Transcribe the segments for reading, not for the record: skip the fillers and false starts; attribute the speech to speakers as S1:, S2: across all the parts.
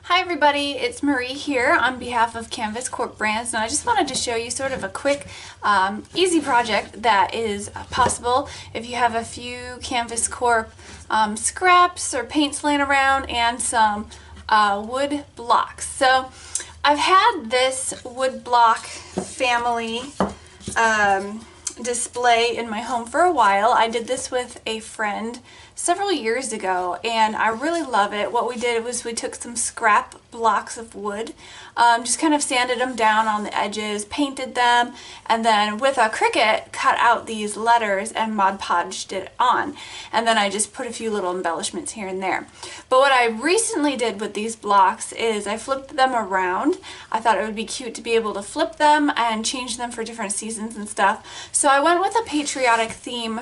S1: Hi everybody, it's Marie here on behalf of Canvas Corp brands, and I just wanted to show you sort of a quick, easy project that is possible if you have a few Canvas Corp scraps or paints laying around and some wood blocks. So I've had this wood block family display in my home for a while. I did this with a friend several years ago and I really love it. What we did was we took some scrap blocks of wood, just kind of sanded them down on the edges, painted them, and then with a Cricut cut out these letters and Mod Podged it on. And then I just put a few little embellishments here and there. But what I recently did with these blocks is I flipped them around. I thought it would be cute to be able to flip them and change them for different seasons and stuff. So I went with a patriotic theme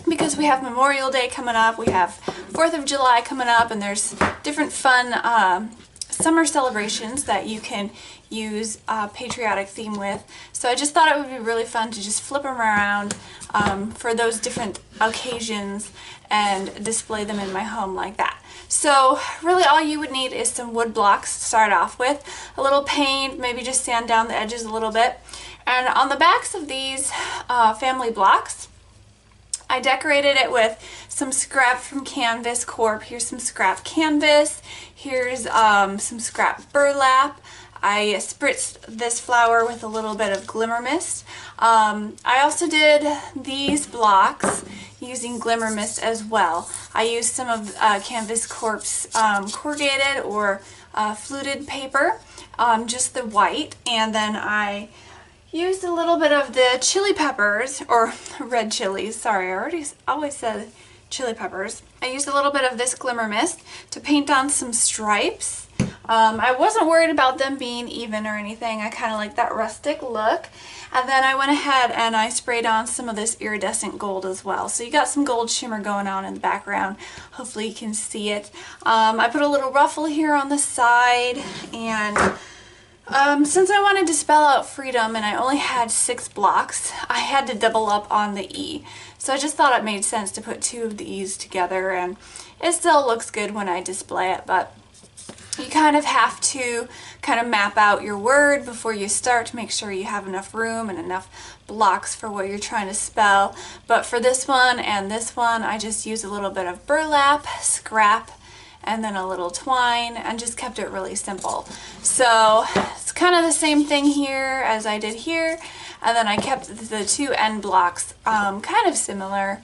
S1: because we have Memorial Day coming up, we have 4th of July coming up, and there's different fun summer celebrations that you can use a patriotic theme with. So I just thought it would be really fun to just flip them around for those different occasions and display them in my home like that. So really all you would need is some wood blocks to start off with, a little paint, maybe just sand down the edges a little bit. And on the backs of these family blocks, I decorated it with some scrap from Canvas Corp. Here's some scrap canvas. Here's some scrap burlap. I spritzed this flower with a little bit of glimmer mist. I also did these blocks using glimmer mist as well. I used some of Canvas Corp's corrugated or fluted paper, just the white, and then I used a little bit of the chili peppers, or red chilies, sorry, I always said chili peppers. I used a little bit of this glimmer mist to paint on some stripes. I wasn't worried about them being even or anything. I kind of like that rustic look. And then I went ahead and I sprayed on some of this iridescent gold as well. So you got some gold shimmer going on in the background. Hopefully you can see it. I put a little ruffle here on the side, and since I wanted to spell out freedom and I only had 6 blocks, I had to double up on the E. So I just thought it made sense to put 2 of the E's together, and it still looks good when I display it, but you kind of have to kind of map out your word before you start to make sure you have enough room and enough blocks for what you're trying to spell. But for this one and this one, I just used a little bit of burlap, scrap, and then a little twine, and just kept it really simple. So it's kind of the same thing here as I did here, and then I kept the 2 end blocks kind of similar.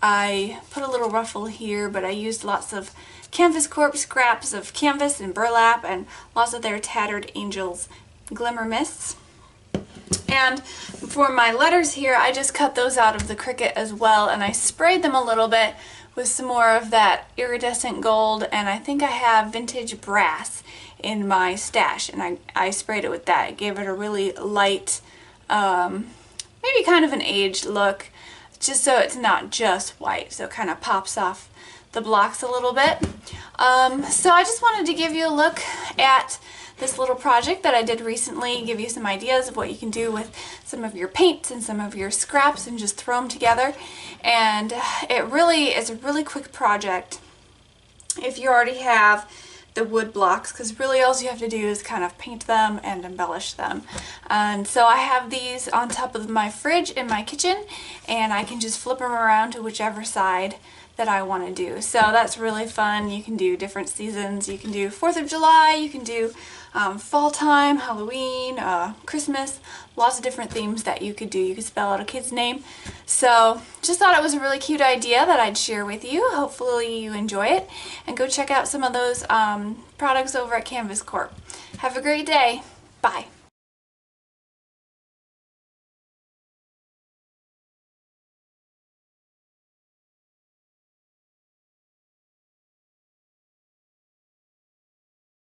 S1: I put a little ruffle here, but I used lots of Canvas Corp scraps of canvas and burlap and lots of their Tattered Angels glimmer mists. And for my letters here, I just cut those out of the Cricut as well, and I sprayed them a little bit with some more of that iridescent gold, and I think I have vintage brass in my stash, and I sprayed it with that. It gave it a really light, maybe kind of an aged look, just so it's not just white, so it kind of pops off the blocks a little bit. So I just wanted to give you a look at this little project that I did recently, give you some ideas of what you can do with some of your paints and some of your scraps and just throw them together. And it really is a really quick project if you already have the wood blocks, because really all you have to do is kind of paint them and embellish them. And so I have these on top of my fridge in my kitchen, and I can just flip them around to whichever side that I want to do. So that's really fun. You can do different seasons. You can do 4th of July, you can do fall time, Halloween, Christmas, lots of different themes that you could do. You could spell out a kid's name. So just thought it was a really cute idea that I'd share with you. Hopefully you enjoy it, and go check out some of those products over at Canvas Corp. Have a great day. Bye.